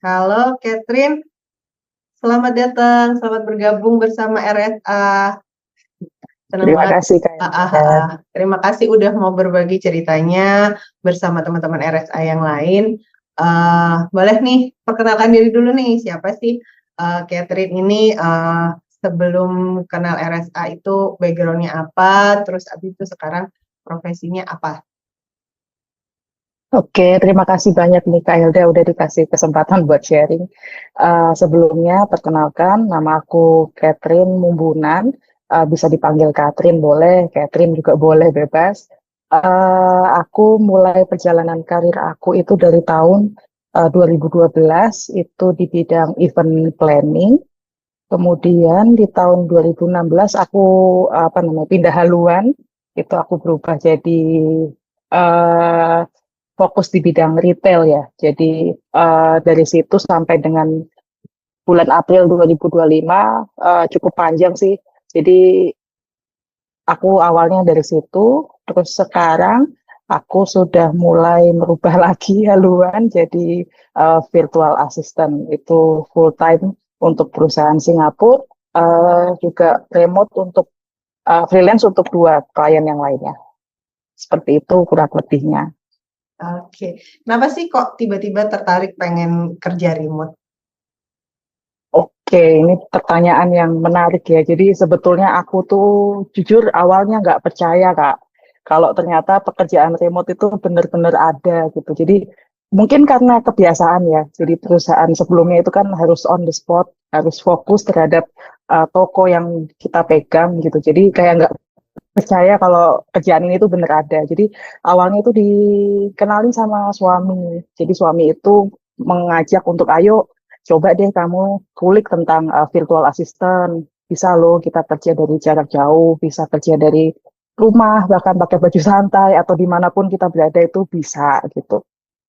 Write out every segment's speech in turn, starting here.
Halo Catherine, selamat datang, selamat bergabung bersama RSA. Senang Terima banget. kasih Kak Elda. Terima kasih udah mau berbagi ceritanya bersama teman-teman RSA yang lain. Boleh nih, perkenalkan diri dulu nih, siapa sih Catherine ini? Sebelum kenal RSA itu backgroundnya apa, terus abis itu sekarang profesinya apa? Oke, terima kasih banyak nih Kak Elda udah dikasih kesempatan buat sharing. Sebelumnya perkenalkan, nama aku Catherine Mumbunan. Bisa dipanggil Catherine boleh, Catherine juga boleh bebas. Aku mulai perjalanan karir aku itu dari tahun 2012 itu di bidang event planning. Kemudian di tahun 2016 aku pindah haluan, itu aku berubah jadi eh, fokus di bidang retail ya. Jadi dari situ sampai dengan bulan April 2025 cukup panjang sih. Jadi aku awalnya dari situ, terus sekarang aku sudah mulai merubah lagi haluan jadi virtual assistant itu full time untuk perusahaan Singapura, juga remote untuk freelance untuk dua klien yang lainnya. Seperti itu kurang lebihnya. Oke, kenapa sih kok tiba-tiba tertarik pengen kerja remote? Oke, ini pertanyaan yang menarik ya. Jadi sebetulnya aku tuh jujur awalnya nggak percaya Kak, kalau ternyata pekerjaan remote itu benar-benar ada gitu. Jadi mungkin karena kebiasaan ya. Jadi perusahaan sebelumnya itu kan harus on the spot, harus fokus terhadap toko yang kita pegang gitu. Jadi kayak nggak percaya kalau kerjaan ini tuh bener ada. Jadi awalnya itu dikenalin sama suami. Jadi suami itu mengajak untuk ayo coba deh kamu kulik tentang virtual assistant. Bisa loh kita kerja dari jarak jauh, bisa kerja dari rumah, bahkan pakai baju santai atau dimanapun kita berada itu bisa gitu.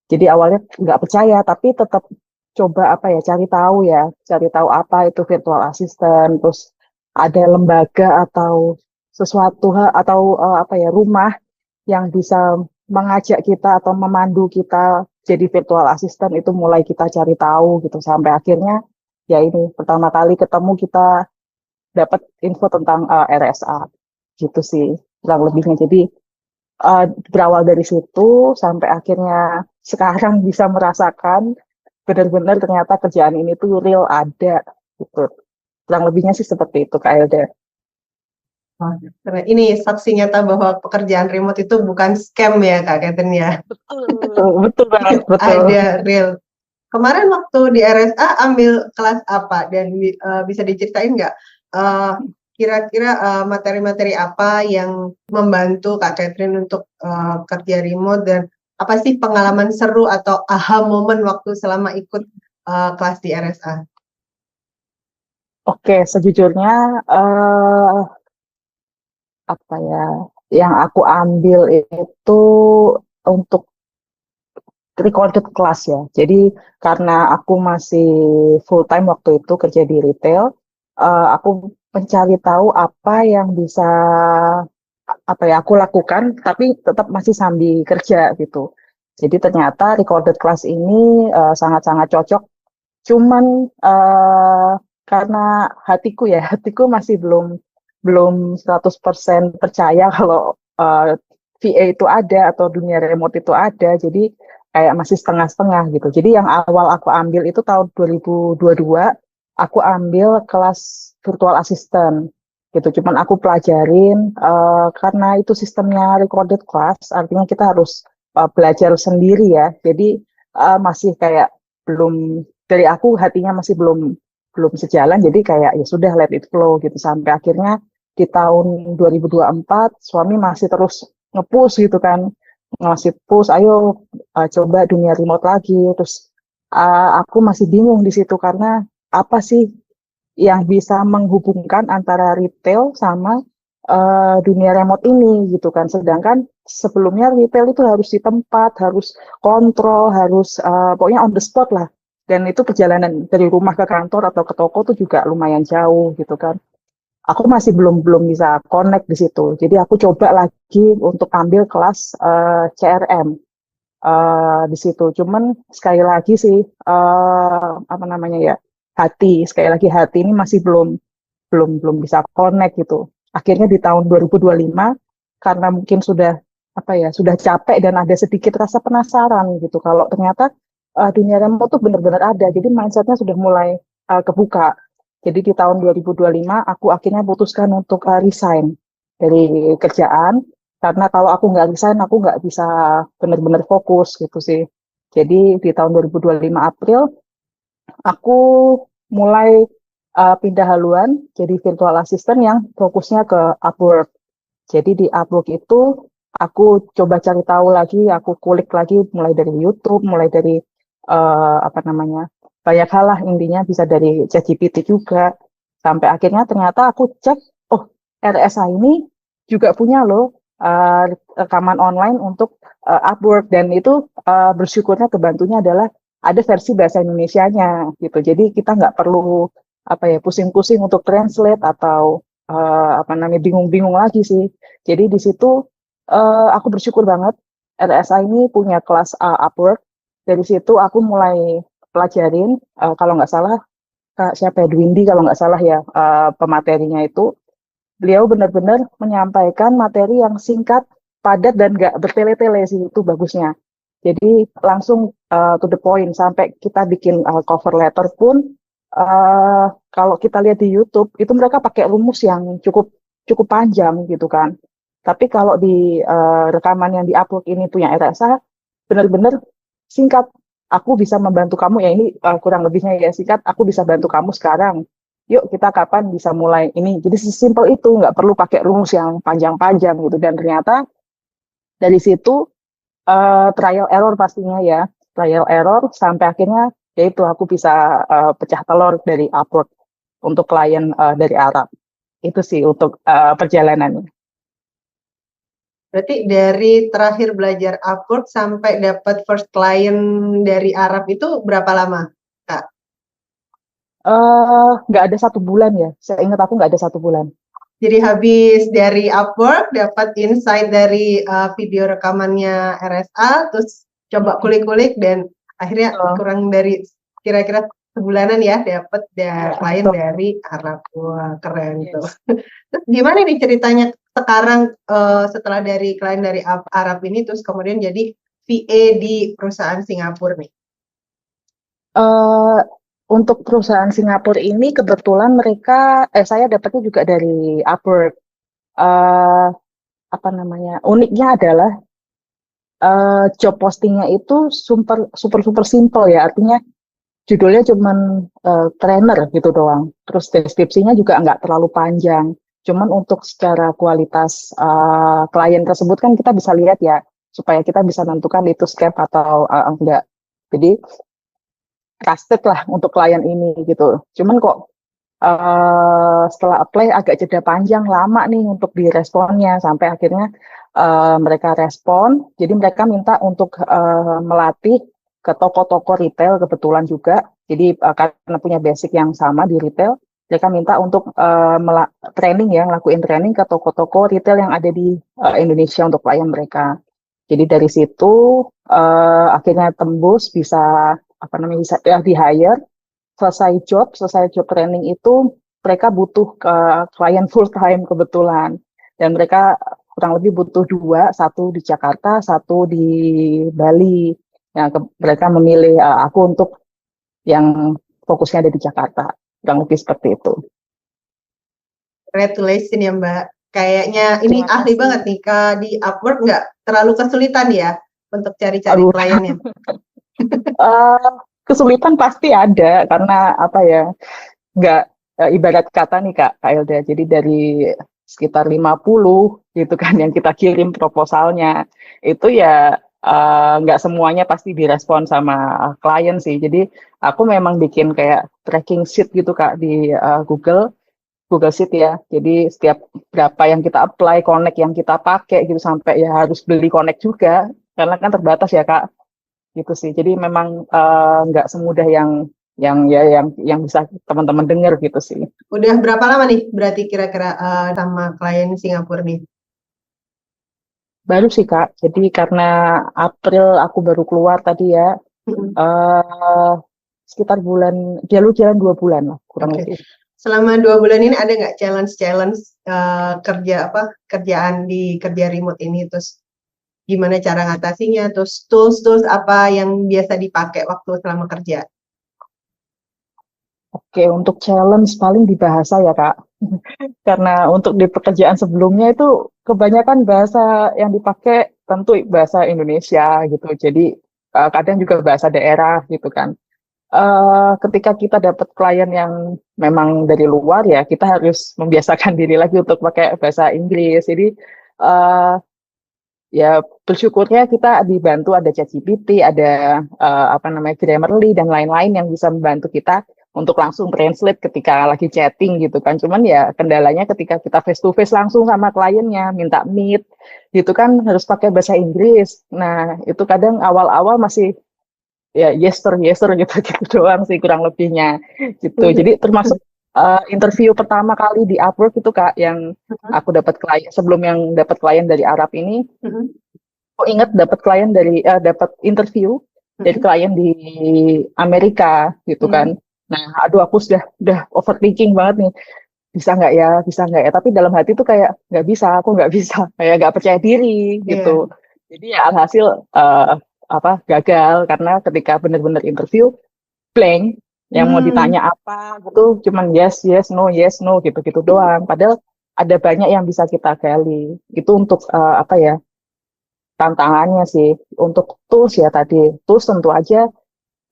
Jadi awalnya nggak percaya, tapi tetap coba apa ya, cari tahu apa itu virtual assistant, terus ada lembaga atau sesuatu atau apa ya rumah yang bisa mengajak kita atau memandu kita jadi virtual assistant itu mulai kita cari tahu gitu sampai akhirnya ya ini pertama kali ketemu kita dapat info tentang RSA gitu sih kurang lebihnya. Jadi uh, berawal dari situ sampai akhirnya sekarang bisa merasakan benar-benar ternyata kerjaan ini tuh real ada gitu. Kurang lebihnya sih seperti itu Kak Elda. Oh, karena ini saksi nyata bahwa pekerjaan remote itu bukan scam ya Kak Catherine ya. Betul, betul banget, betul. Ada real. Kemarin waktu di RSA ambil kelas apa dan bisa diceritain nggak kira-kira materi-materi apa yang membantu Kak Catherine untuk kerja remote dan apa sih pengalaman seru atau aha moment waktu selama ikut kelas di RSA? Oke, sejujurnya apa ya, yang aku ambil itu untuk recorded class ya. Jadi karena aku masih full time waktu itu kerja di retail, aku mencari tahu apa yang bisa apa ya aku lakukan, tapi tetap masih sambil kerja gitu. Jadi ternyata recorded class ini sangat-sangat cocok. Cuman karena hatiku ya, hatiku masih belum belum 100% percaya kalau VA itu ada atau dunia remote itu ada. Jadi kayak masih setengah-setengah gitu. Jadi yang awal aku ambil itu tahun 2022, aku ambil kelas virtual assistant gitu. Cuman aku pelajarin karena itu sistemnya recorded class, artinya kita harus belajar sendiri ya. Jadi masih kayak belum dari aku hatinya masih belum belum sejalan. Jadi kayak ya sudah let it flow gitu sampai akhirnya di tahun 2024 suami masih terus nge-push gitu kan, ngasih push ayo coba dunia remote lagi. Terus aku masih bingung di situ karena apa sih yang bisa menghubungkan antara retail sama dunia remote ini gitu kan. Sedangkan sebelumnya retail itu harus di tempat, harus kontrol, harus pokoknya on the spot lah. Dan itu perjalanan dari rumah ke kantor atau ke toko tuh juga lumayan jauh gitu kan. Aku masih belum belum bisa connect di situ. Jadi aku coba lagi untuk ambil kelas CRM di situ. Cuman sekali lagi sih, apa namanya ya, sekali lagi hati ini masih belum bisa connect gitu. Akhirnya di tahun 2025 karena mungkin sudah apa ya, sudah capek dan ada sedikit rasa penasaran gitu kalau ternyata dunia remote tuh benar-benar ada. Jadi mindsetnya sudah mulai kebuka. Jadi di tahun 2025 aku akhirnya putuskan untuk resign dari kerjaan karena kalau aku nggak resign aku nggak bisa benar-benar fokus gitu sih. Jadi di tahun 2025 April aku mulai pindah haluan jadi virtual assistant yang fokusnya ke Upwork. Jadi di Upwork itu aku coba cari tahu lagi, aku kulik lagi mulai dari YouTube, mulai dari apa namanya, banyak hal lah intinya, bisa dari ChatGPT juga. Sampai akhirnya ternyata aku cek, oh RSA ini juga punya loh rekaman online untuk Upwork, dan itu bersyukurnya kebantunya adalah ada versi bahasa Indonesianya gitu. Jadi kita nggak perlu apa ya pusing-pusing untuk translate atau apa namanya bingung-bingung lagi sih. Jadi di situ aku bersyukur banget RSA ini punya kelas Upwork. Dari situ aku mulai pelajarin, kalau nggak salah Kak siapa ya, Dwindi kalau nggak salah ya, pematerinya itu beliau benar-benar menyampaikan materi yang singkat, padat dan nggak bertele-tele sih, itu bagusnya. Jadi langsung to the point, sampai kita bikin cover letter pun kalau kita lihat di YouTube itu mereka pakai rumus yang cukup cukup panjang gitu kan. Tapi kalau di rekaman yang di-upload ini punya RSA benar-benar singkat. Aku bisa membantu kamu ya, ini kurang lebihnya ya, singkat. Aku bisa bantu kamu sekarang. Yuk kita kapan bisa mulai ini. Jadi sesimpel itu, nggak perlu pakai rumus yang panjang-panjang gitu. Dan ternyata dari situ trial error pastinya ya, trial error sampai akhirnya yaitu aku bisa pecah telur dari Upwork untuk klien dari Arab. Itu sih untuk perjalanannya. Berarti dari terakhir belajar Upwork sampai dapat first client dari Arab itu berapa lama, Kak? Nggak ada 1 bulan ya, saya ingat aku nggak ada 1 bulan. Jadi habis dari Upwork dapat insight dari video rekamannya RSA, terus coba kulik-kulik dan akhirnya kurang dari kira-kira sebulanan ya dapat klien dari Arab. Wah, keren tuh. Terus gimana nih ceritanya sekarang setelah dari klien dari Arab ini terus kemudian jadi VA di perusahaan Singapura nih? Untuk perusahaan Singapura ini kebetulan mereka, saya dapatnya juga dari Upwork. Apa namanya? Uniknya adalah job postingnya itu super super super simple ya, artinya judulnya cuman trainer gitu doang. Terus deskripsinya juga nggak terlalu panjang. Cuman untuk secara kualitas klien tersebut kan kita bisa lihat ya, supaya kita bisa menentukan itu scam atau enggak. Jadi trusted lah untuk klien ini gitu. Cuman kok setelah apply agak jeda panjang, lama nih untuk diresponnya, sampai akhirnya mereka respon. Jadi mereka minta untuk melatih ke toko-toko retail kebetulan juga. Jadi karena punya basic yang sama di retail, mereka minta untuk training ya, ngelakuin training ke toko-toko retail yang ada di Indonesia untuk klien mereka. Jadi dari situ akhirnya tembus bisa apa namanya, bisa ya, di hire. Selesai job training itu mereka butuh klien full time kebetulan, dan mereka kurang lebih butuh 2, satu di Jakarta, satu di Bali. Mereka memilih aku untuk yang fokusnya ada di Jakarta, kurang lebih seperti itu. Congratulations ya Mbak. Kayaknya ini ahli banget nih, Kak, di Upwork nggak terlalu kesulitan ya untuk cari-cari kliennya. Kesulitan pasti ada karena apa ya, nggak ibarat kata nih Kak Elda, jadi dari sekitar 50 gitu kan yang kita kirim proposalnya, itu ya nggak semuanya pasti direspon sama klien sih. Jadi aku memang bikin kayak tracking sheet gitu Kak di Google Sheet ya. Jadi setiap berapa yang kita apply, connect yang kita pakai gitu, sampai ya harus beli connect juga karena kan terbatas ya Kak. Gitu sih. Jadi memang nggak semudah yang bisa teman-teman dengar gitu sih. Udah berapa lama nih berarti kira-kira sama klien Singapura nih? Baru sih Kak, jadi karena April aku baru keluar tadi ya, Mm-mm. eh sekitar dia lu jalan 2 bulan lah kurang Oke. lebih. Selama 2 bulan ini ada nggak challenge-challenge kerja kerjaan di kerja remote ini, terus gimana cara ngatasinya, terus tools-tools apa yang biasa dipakai waktu selama kerja? Oke, untuk challenge paling di bahasa ya Kak, karena untuk di pekerjaan sebelumnya itu kebanyakan bahasa yang dipakai tentu bahasa Indonesia gitu, jadi kadang juga bahasa daerah gitu kan. Ketika kita dapat klien yang memang dari luar ya, kita harus membiasakan diri lagi untuk pakai bahasa Inggris. Jadi eh, ya bersyukurnya kita dibantu ada ChatGPT, ada apa namanya Grammarly dan lain-lain yang bisa membantu kita untuk langsung translate ketika lagi chatting gitu kan. Cuman ya kendalanya ketika kita face to face langsung sama kliennya, minta meet gitu kan harus pakai bahasa Inggris. Nah, itu kadang awal-awal masih ya yes sir gitu gitu doang sih kurang lebihnya gitu. Jadi termasuk interview pertama kali di Upwork itu Kak yang aku dapat klien sebelum yang dapat klien dari Arab ini, aku ingat dapat klien dapat interview dari klien di Amerika gitu kan. Nah, aduh aku sudah overthinking banget nih, bisa nggak ya, tapi dalam hati tuh kayak nggak bisa, aku nggak bisa, kayak nggak percaya diri Iya. gitu. Jadi ya alhasil apa gagal karena ketika benar-benar interview blank, yang mau Hmm. ditanya apa gitu cuman yes no gitu-gitu doang, padahal ada banyak yang bisa kita gali. Itu untuk apa ya, tantangannya sih. Untuk tools ya tadi, tools tentu aja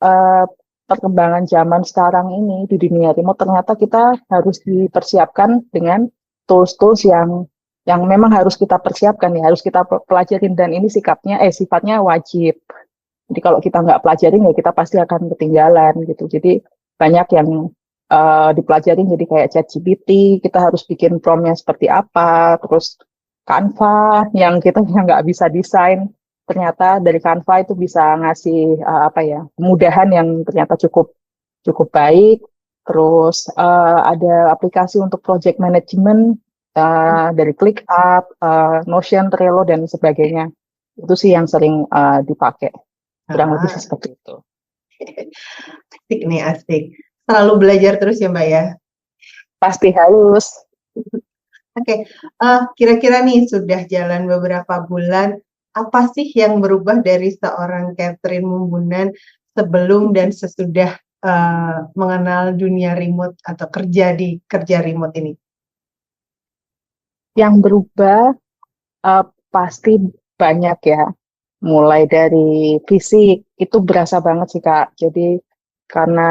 eh, perkembangan zaman sekarang ini di dunia remote ternyata kita harus dipersiapkan dengan tools-tools yang memang harus kita persiapkan ya, harus kita pelajarin, dan ini sifatnya wajib. Jadi kalau kita nggak pelajarin ya kita pasti akan ketinggalan gitu. Jadi banyak yang dipelajarin, jadi kayak ChatGPT, kita harus bikin promptnya seperti apa, terus Canva yang kita yang nggak bisa desain, ternyata dari Canva itu bisa ngasih apa ya, kemudahan yang ternyata cukup cukup baik. Terus ada aplikasi untuk project management dari ClickUp, Notion, Trello dan sebagainya. Itu sih yang sering dipakai. Kurang lebih Ah, seperti itu. asik nih, asik. Selalu belajar terus ya, Mbak ya. Pasti harus. Oke, kira-kira nih sudah jalan beberapa bulan, apa sih yang berubah dari seorang Catherine Mumbunan sebelum dan sesudah mengenal dunia remote atau kerja remote ini? Yang berubah pasti banyak ya. Mulai dari fisik, itu berasa banget sih Kak. Jadi karena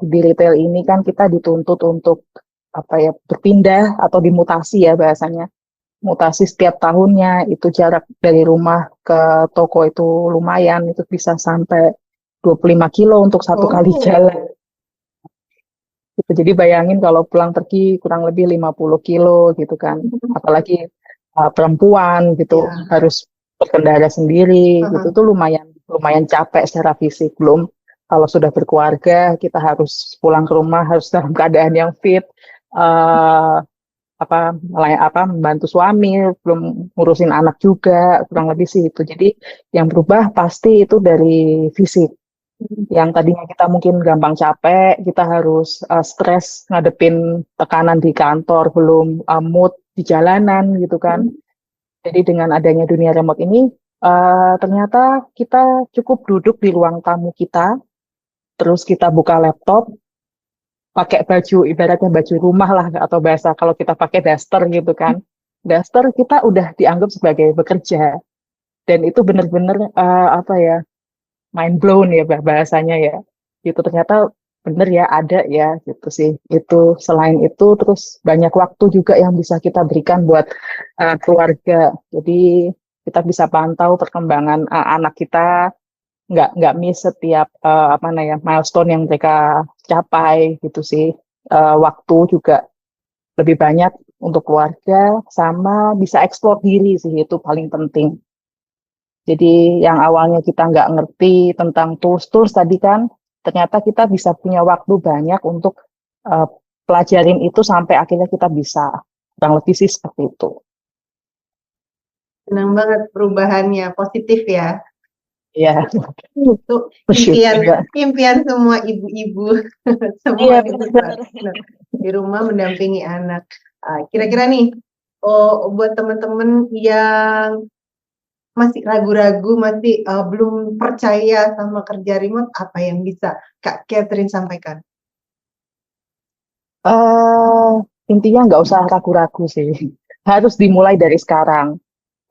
di retail ini kan kita dituntut untuk apa ya, berpindah atau dimutasi ya bahasanya. Mutasi setiap tahunnya, itu jarak dari rumah ke toko itu lumayan, itu bisa sampai 25 kilo untuk satu kali Oh, jalan. Gitu. Jadi bayangin kalau pulang pergi kurang lebih 50 kilo gitu kan. Apalagi perempuan gitu ya. harus berkendara sendiri gitu tuh lumayan lumayan capek secara fisik. Belum kalau sudah berkeluarga kita harus pulang ke rumah harus dalam keadaan yang fit, eh membantu suami, belum ngurusin anak juga, kurang lebih sih itu. Jadi yang berubah pasti itu dari fisik. Yang tadinya kita mungkin gampang capek, kita harus stres ngadepin tekanan di kantor, belum mood di jalanan gitu kan. Jadi dengan adanya dunia remote ini, ternyata kita cukup duduk di ruang tamu kita, terus kita buka laptop, pakai baju, ibaratnya baju rumah lah, atau bahasa kalau kita pakai daster gitu kan. Daster kita udah dianggap sebagai bekerja. Dan itu benar-benar apa ya, mind blown ya bahasanya ya. Gitu ternyata bener ya ada ya gitu sih. Itu selain itu terus banyak waktu juga yang bisa kita berikan buat keluarga. Jadi kita bisa pantau perkembangan anak kita, nggak miss setiap apa namanya milestone yang mereka capai gitu sih. Waktu juga lebih banyak untuk keluarga, sama bisa eksplor diri sih, itu paling penting. Jadi yang awalnya kita nggak ngerti tentang tools-tools tadi kan, ternyata kita bisa punya waktu banyak untuk uh, pelajarin itu sampai akhirnya kita bisa. Kurang lebih sih seperti itu. Senang banget perubahannya, positif ya. Iya, Itu bersyukur impian ya. impian semua ibu-ibu, Iya, semua ibu benar-benar. nah, di rumah mendampingi anak. Kira-kira nih, oh, buat teman-teman yang masih ragu-ragu, masih belum percaya sama kerja remote, apa yang bisa Kak Catherine sampaikan? Eh, intinya nggak usah ragu-ragu sih. Harus dimulai dari sekarang.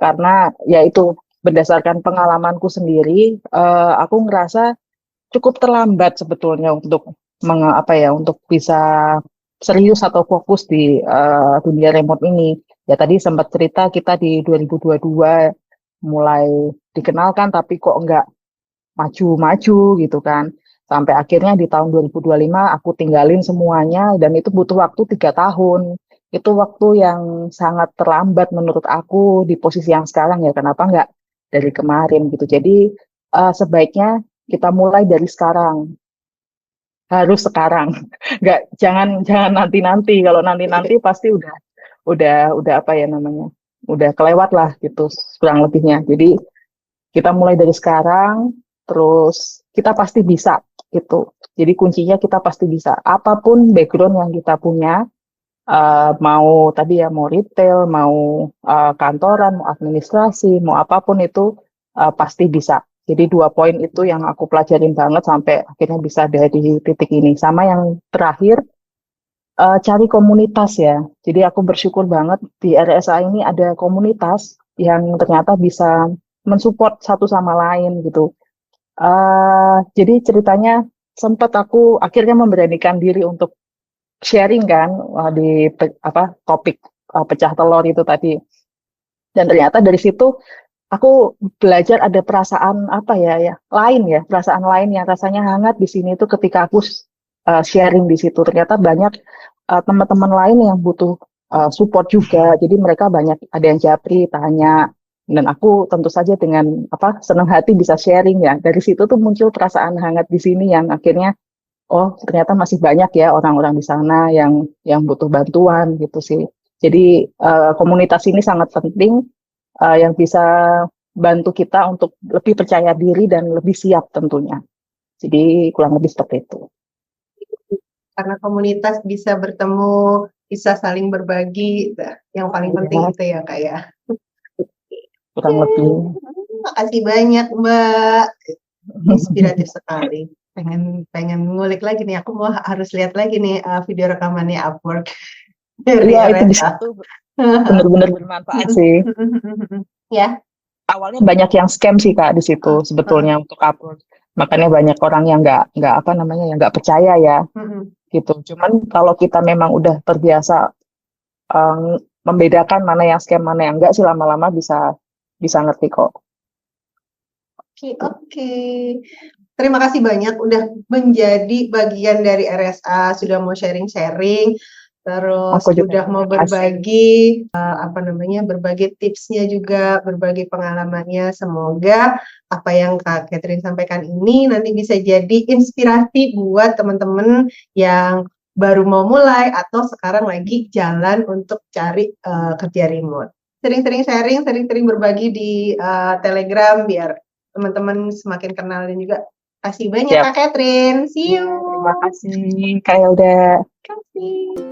Karena ya itu berdasarkan pengalamanku sendiri, aku ngerasa cukup terlambat sebetulnya untuk apa ya, untuk bisa serius atau fokus di dunia remote ini. Ya tadi sempat cerita kita di 2022 mulai dikenalkan, tapi kok nggak maju-maju gitu kan. Sampai akhirnya di tahun 2025 aku tinggalin semuanya dan itu butuh waktu 3 tahun. Itu waktu yang sangat terlambat menurut aku di posisi yang sekarang ya. Kenapa nggak dari kemarin gitu. Jadi sebaiknya kita mulai dari sekarang. Harus sekarang. Nggak, jangan jangan nanti-nanti. Kalau nanti-nanti pasti udah apa ya namanya? Udah kelewat lah gitu kurang lebihnya. Jadi kita mulai dari sekarang, terus kita pasti bisa gitu. Jadi kuncinya kita pasti bisa. Apapun background yang kita punya, mau tadi ya mau retail, mau kantoran, mau administrasi, mau apapun itu pasti bisa. Jadi 2 poin itu yang aku pelajarin banget sampai akhirnya bisa ada di titik ini. Sama yang terakhir, cari komunitas ya. Jadi aku bersyukur banget di RSA ini ada komunitas yang ternyata bisa mensupport satu sama lain gitu. Jadi ceritanya sempat aku akhirnya memberanikan diri untuk sharing kan di apa topik pecah telur itu tadi. Dan ternyata dari situ aku belajar ada perasaan apa ya lain ya, perasaan lain yang rasanya hangat di sini itu ketika aku sharing di situ. Ternyata banyak teman-teman lain yang butuh support juga. Jadi mereka banyak ada yang japri, tanya, dan aku tentu saja dengan apa senang hati bisa sharing ya. Dari situ tuh muncul perasaan hangat di sini yang akhirnya oh ternyata masih banyak ya orang-orang di sana yang butuh bantuan gitu sih. Jadi komunitas ini sangat penting yang bisa bantu kita untuk lebih percaya diri dan lebih siap tentunya. Jadi kurang lebih seperti itu. Karena komunitas bisa bertemu, bisa saling berbagi, yang paling penting Ya, itu ya Kak ya. kurang lebih. Makasih banyak Mbak, inspiratif sekali. Pengen pengen ngulik lagi nih, aku mau harus lihat lagi nih video rekamannya Upwork dari Iya, itu di RSA. situ benar-benar bermanfaat sih. Ya. Awalnya banyak yang scam sih Kak di situ sebetulnya untuk upload. Makanya banyak orang yang nggak apa namanya ya nggak percaya ya gitu. Cuman kalau kita memang udah terbiasa membedakan mana yang scam mana yang enggak sih lama-lama bisa bisa ngerti kok. Oke. Terima kasih banyak udah menjadi bagian dari RSA, sudah mau sharing-sharing, terus Aku juga udah mau terima kasih. berbagi apa namanya, berbagi tipsnya juga, berbagi pengalamannya. Semoga apa yang Kak Catherine sampaikan ini nanti bisa jadi inspirasi buat teman-teman yang baru mau mulai atau sekarang lagi jalan untuk cari kerja remote. Sering-sering sharing, sering-sering berbagi di Telegram biar teman-teman semakin kenal dan juga kasih banyak Siap. Kak Catherine. See you. Terima kasih Kak Elda. Terima kasih.